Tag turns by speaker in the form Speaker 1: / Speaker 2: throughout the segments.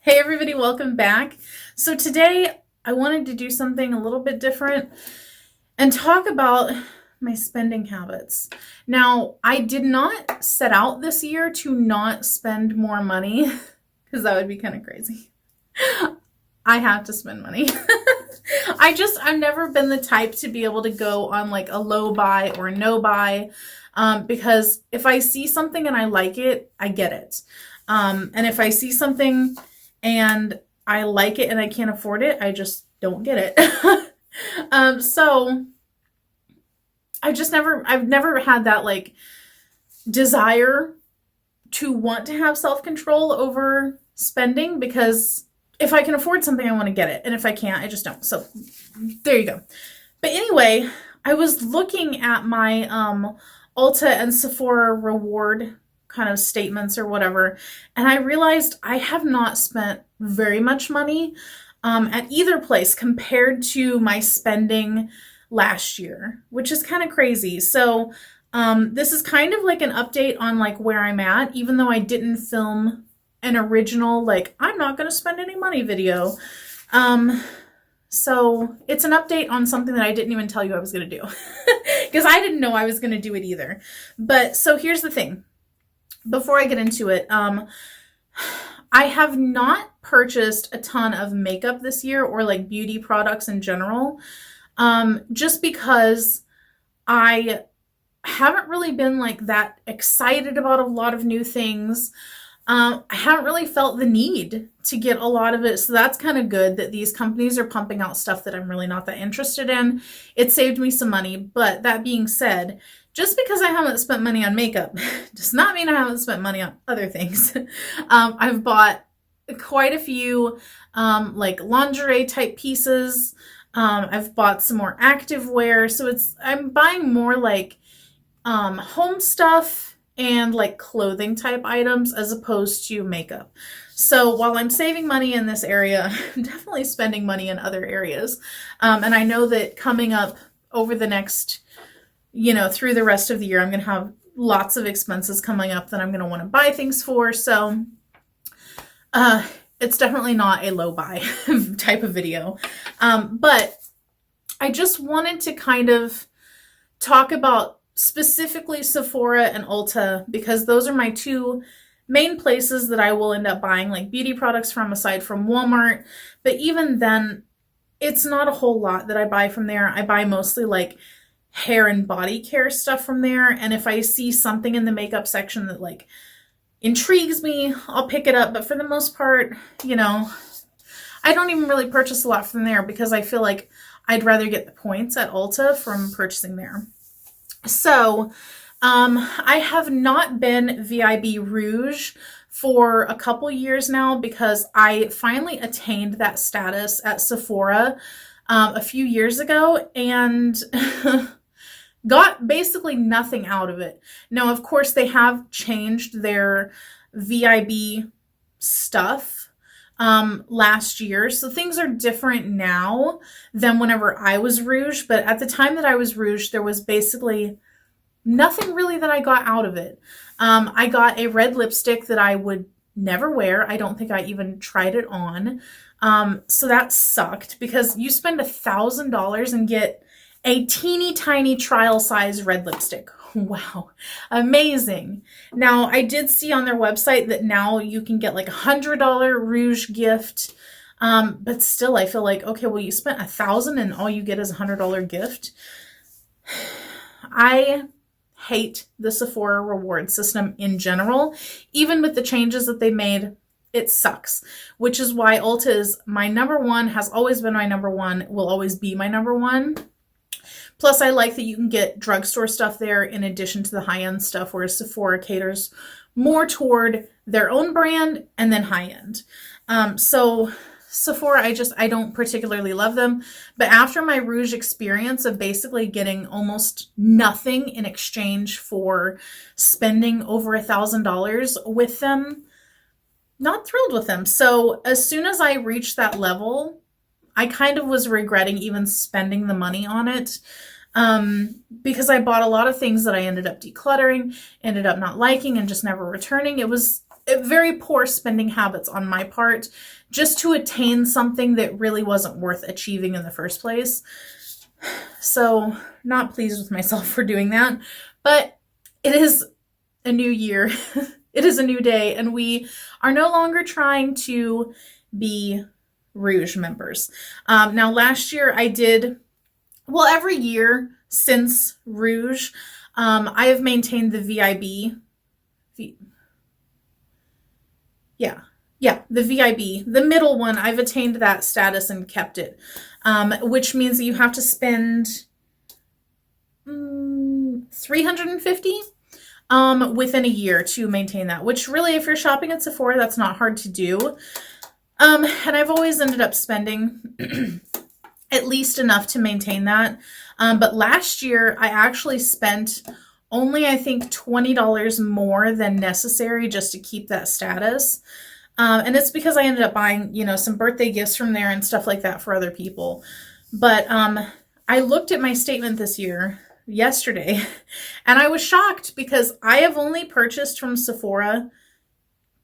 Speaker 1: Hey everybody, welcome back. So today I wanted to do something a little bit different and talk about my spending habits. Now, I did not set out this year to not spend more money because that would be kind of crazy. I have to spend money. I've never been the type to be able to go on like a low buy or no buy, because if I see something and I like it, I get it. And if I see something and I like it and I can't afford it, I just don't get it. So I've never had that like desire to want to have self-control over spending, because if I can afford something, I want to get it. And if I can't, I just don't. So there you go. But anyway, I was looking at my Ulta and Sephora reward kind of statements or whatever, and I realized I have not spent very much money at either place compared to my spending last year, which is kind of crazy. So this is kind of like an update on like where I'm at, even though I didn't film an original like I'm not going to spend any money video. So it's an update on something that I didn't even tell you I was going to do because I didn't know I was going to do it either. But so here's the thing. Before I get into it, I have not purchased a ton of makeup this year or like beauty products in general, just because I haven't really been like that excited about a lot of new things. I haven't really felt the need to get a lot of it. So that's kind of good that these companies are pumping out stuff that I'm really not that interested in. It saved me some money. But that being said, just because I haven't spent money on makeup does not mean I haven't spent money on other things. I've bought quite a few like lingerie type pieces. I've bought some more active wear. So I'm buying more like home stuff and like clothing type items as opposed to makeup. So while I'm saving money in this area, I'm definitely spending money in other areas. And I know that coming up over the next, through the rest of the year, I'm going to have lots of expenses coming up that I'm going to want to buy things for. So it's definitely not a low buy type of video. But I just wanted to kind of talk about specifically Sephora and Ulta, because those are my two main places that I will end up buying like beauty products from, aside from Walmart. But even then, it's not a whole lot that I buy from there. I buy mostly like hair and body care stuff from there. And if I see something in the makeup section that like intrigues me, I'll pick it up. But for the most part, I don't even really purchase a lot from there because I feel like I'd rather get the points at Ulta from purchasing there. So, I have not been VIB Rouge for a couple years now because I finally attained that status at Sephora a few years ago and got basically nothing out of it. Now, of course, they have changed their VIB stuff last year. So things are different now than whenever I was Rouge. But at the time that I was Rouge, there was basically nothing really that I got out of it. I got a red lipstick that I would never wear. I don't think I even tried it on. So that sucked because you spend $1,000 and get a teeny tiny trial size red lipstick. Wow. Amazing. Now, I did see on their website that now you can get like $100 Rouge gift. But still, I feel like, okay, well, you spent $1,000 and all you get is a $100 gift. I hate the Sephora reward system in general. Even with the changes that they made, it sucks. Which is why Ulta is my number one, has always been my number one, will always be my number one. Plus, I like that you can get drugstore stuff there in addition to the high-end stuff, whereas Sephora caters more toward their own brand and then high-end. So Sephora, I don't particularly love them. But after my Rouge experience of basically getting almost nothing in exchange for spending over $1,000 with them, not thrilled with them. So as soon as I reached that level, I kind of was regretting even spending the money on it, because I bought a lot of things that I ended up decluttering, ended up not liking, and just never returning. It was very poor spending habits on my part just to attain something that really wasn't worth achieving in the first place. So not pleased with myself for doing that, but it is a new year. It is a new day, and we are no longer trying to be ROUGE members. Now last year I did, well, every year since ROUGE, I have maintained the VIB. The VIB, the middle one, I've attained that status and kept it, which means that you have to spend $350 within a year to maintain that, which really, if you're shopping at Sephora, that's not hard to do. And I've always ended up spending at least enough to maintain that. But last year, I actually spent only, I think, $20 more than necessary just to keep that status. And it's because I ended up buying, some birthday gifts from there and stuff like that for other people. But I looked at my statement this year, yesterday, and I was shocked because I have only purchased from Sephora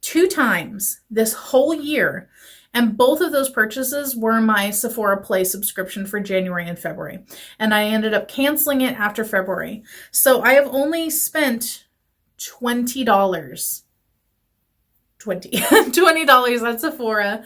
Speaker 1: 2 times this whole year. And both of those purchases were my Sephora Play subscription for January and February. And I ended up canceling it after February. So I have only spent $20 at Sephora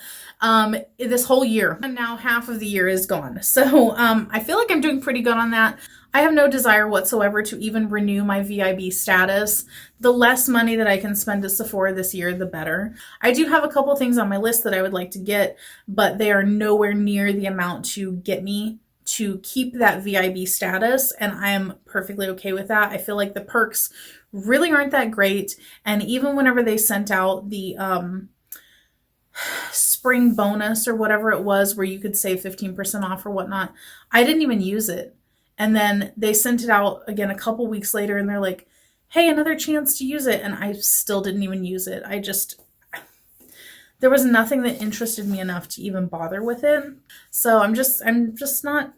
Speaker 1: this whole year. And now half of the year is gone. So I feel like I'm doing pretty good on that. I have no desire whatsoever to even renew my VIB status. The less money that I can spend at Sephora this year, the better. I do have a couple things on my list that I would like to get, but they are nowhere near the amount to get me to keep that VIB status, and I am perfectly okay with that. I feel like the perks really aren't that great, and even whenever they sent out the spring bonus or whatever it was where you could save 15% off or whatnot, I didn't even use it. And then they sent it out again a couple weeks later and they're like, hey, another chance to use it. And I still didn't even use it. There was nothing that interested me enough to even bother with it. So I'm not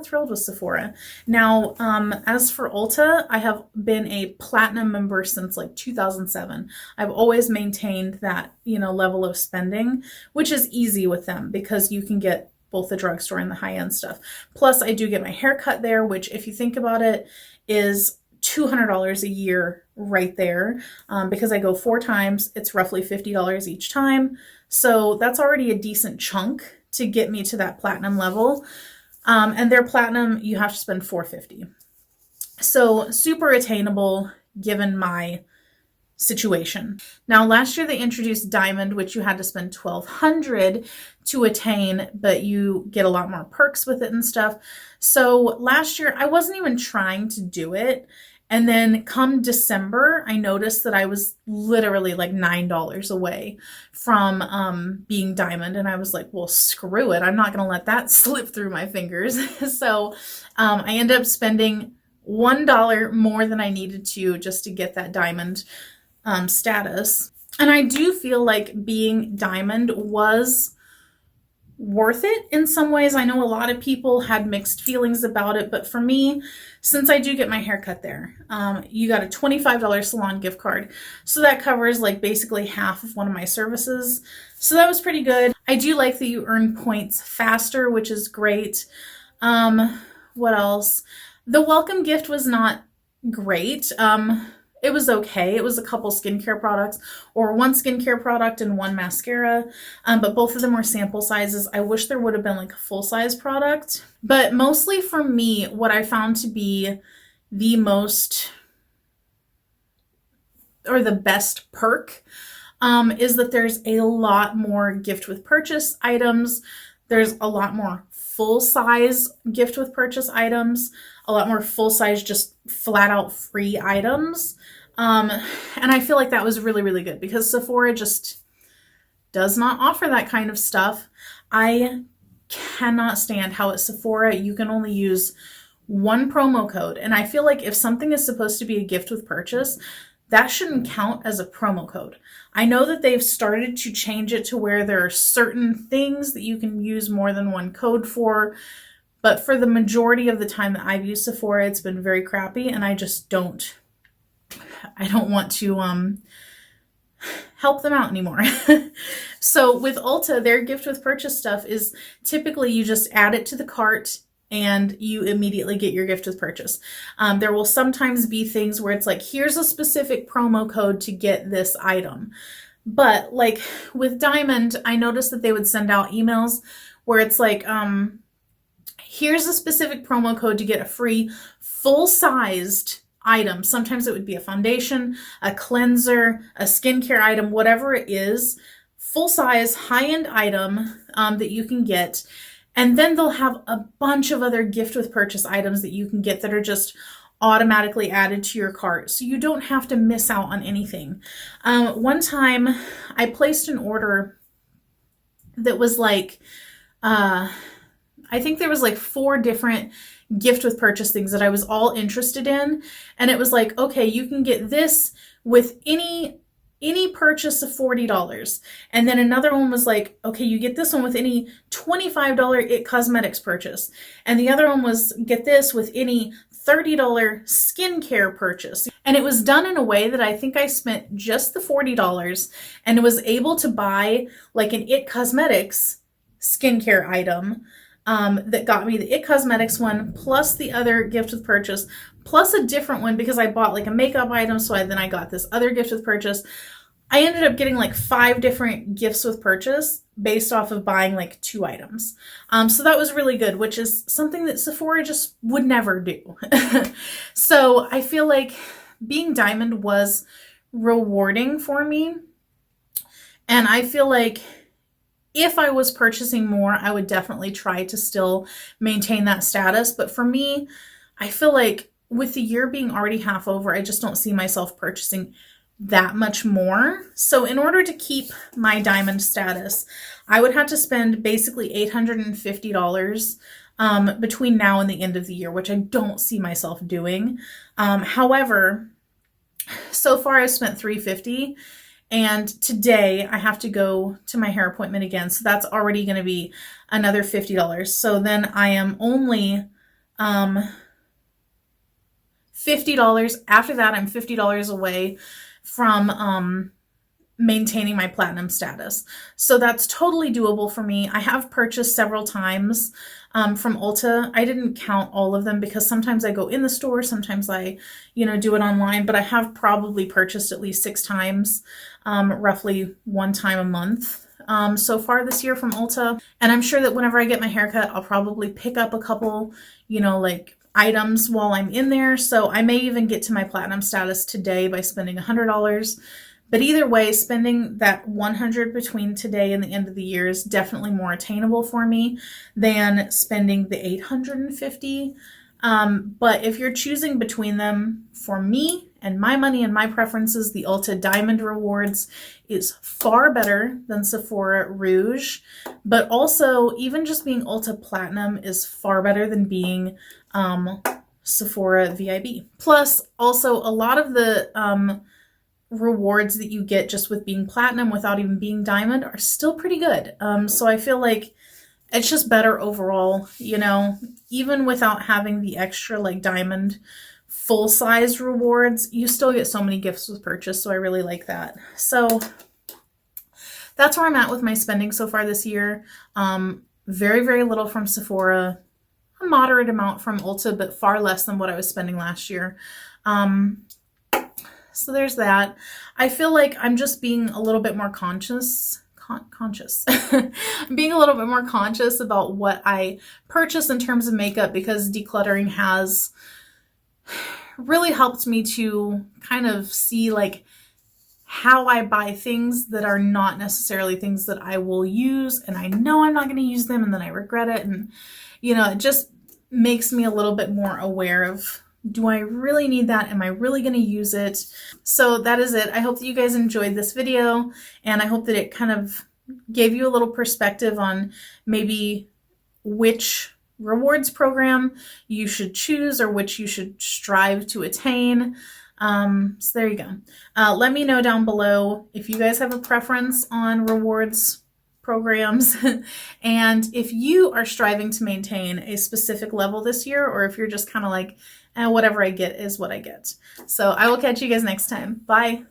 Speaker 1: thrilled with Sephora. Now, as for Ulta, I have been a platinum member since like 2007. I've always maintained that, level of spending, which is easy with them because you can get both the drugstore and the high-end stuff. Plus, I do get my hair cut there, which, if you think about it, is $200 a year right there. Because I go 4 times, it's roughly $50 each time. So that's already a decent chunk to get me to that platinum level. And their platinum, you have to spend $450. So super attainable given my situation. Now, last year they introduced Diamond, which you had to spend $1,200 to attain, but you get a lot more perks with it and stuff. So last year I wasn't even trying to do it. And then come December, I noticed that I was literally like $9 away from being Diamond. And I was like, well, screw it. I'm not going to let that slip through my fingers. So I ended up spending $1 more than I needed to just to get that Diamond status. And I do feel like being Diamond was worth it in some ways. I know a lot of people had mixed feelings about it, but for me, since I do get my hair cut there, you got a $25 salon gift card. So that covers like basically half of one of my services. So that was pretty good. I do like that you earn points faster, which is great. What else? The welcome gift was not great. It was okay. It was a couple skincare products, or 1 skincare product and 1 mascara, but both of them were sample sizes. I wish there would have been like a full-size product. But mostly for me, what I found to be the most, or the best perk, is that there's a lot more gift with purchase items. There's a lot more full-size gift with purchase items, a lot more full-size just flat-out free items. And I feel like that was really, really good because Sephora just does not offer that kind of stuff. I cannot stand how at Sephora you can only use 1 promo code. And I feel like if something is supposed to be a gift with purchase, that shouldn't count as a promo code. I know that they've started to change it to where there are certain things that you can use more than 1 code for, but for the majority of the time that I've used Sephora, it's been very crappy, and I just don't want to help them out anymore. So with Ulta, their gift with purchase stuff is typically you just add it to the cart and you immediately get your gift with purchase. There will sometimes be things where it's like, here's a specific promo code to get this item. But like with Diamond, I noticed that they would send out emails where it's like, here's a specific promo code to get a free full-sized item. Sometimes it would be a foundation, a cleanser, a skincare item, whatever it is, full-size, high-end item that you can get. And then they'll have a bunch of other gift with purchase items that you can get that are just automatically added to your cart. So you don't have to miss out on anything. One time I placed an order that was like, I think there was like 4 different gift with purchase things that I was all interested in. And it was like, okay, you can get this with any purchase of $40. And then another one was like, okay, you get this one with any $25 It Cosmetics purchase. And the other one was get this with any $30 skincare purchase. And it was done in a way that I think I spent just the $40 and was able to buy like an It Cosmetics skincare item that got me the It Cosmetics one, plus the other gift with purchase, plus a different one because I bought like a makeup item. So then I got this other gift with purchase. I ended up getting like 5 different gifts with purchase based off of buying like 2 items. So that was really good, which is something that Sephora just would never do. So I feel like being Diamond was rewarding for me. And I feel like if I was purchasing more, I would definitely try to still maintain that status. But for me, I feel like with the year being already half over, I just don't see myself purchasing that much more. So in order to keep my Diamond status, I would have to spend basically $850 between now and the end of the year, which I don't see myself doing. However, so far I've spent $350. And today I have to go to my hair appointment again. So that's already going to be another $50. So then I am only $50. After that, I'm $50 away from maintaining my platinum status. So that's totally doable for me. I have purchased several times from Ulta. I didn't count all of them because sometimes I go in the store, sometimes I, do it online, but I have probably purchased at least 6 times, roughly 1 time a month. So far this year from Ulta. And I'm sure that whenever I get my haircut, I'll probably pick up a couple, like items while I'm in there. So I may even get to my platinum status today by spending $100. But either way, spending that $100 between today and the end of the year is definitely more attainable for me than spending the $850. But if you're choosing between them, for me and my money and my preferences, the Ulta Diamond Rewards is far better than Sephora Rouge. But also, even just being Ulta Platinum is far better than being Sephora VIB. Plus, also a lot of the rewards that you get just with being platinum without even being diamond are still pretty good. So I feel like it's just better overall, even without having the extra like diamond full-size rewards, you still get so many gifts with purchase. So I really like that. So that's where I'm at with my spending so far this year. Very, very little from Sephora, a moderate amount from Ulta, but far less than what I was spending last year. So there's that. I feel like I'm just being a little bit more conscious. Being a little bit more conscious about what I purchase in terms of makeup, because decluttering has really helped me to kind of see like how I buy things that are not necessarily things that I will use, and I know I'm not going to use them and then I regret it. And it just makes me a little bit more aware of, do I really need that? Am I really going to use it? So that is it. I hope that you guys enjoyed this video, and I hope that it kind of gave you a little perspective on maybe which rewards program you should choose or which you should strive to attain. So there you go. Let me know down below if you guys have a preference on rewards programs and if you are striving to maintain a specific level this year, or if you're just kind of like, whatever I get is what I get. So I will catch you guys next time. Bye.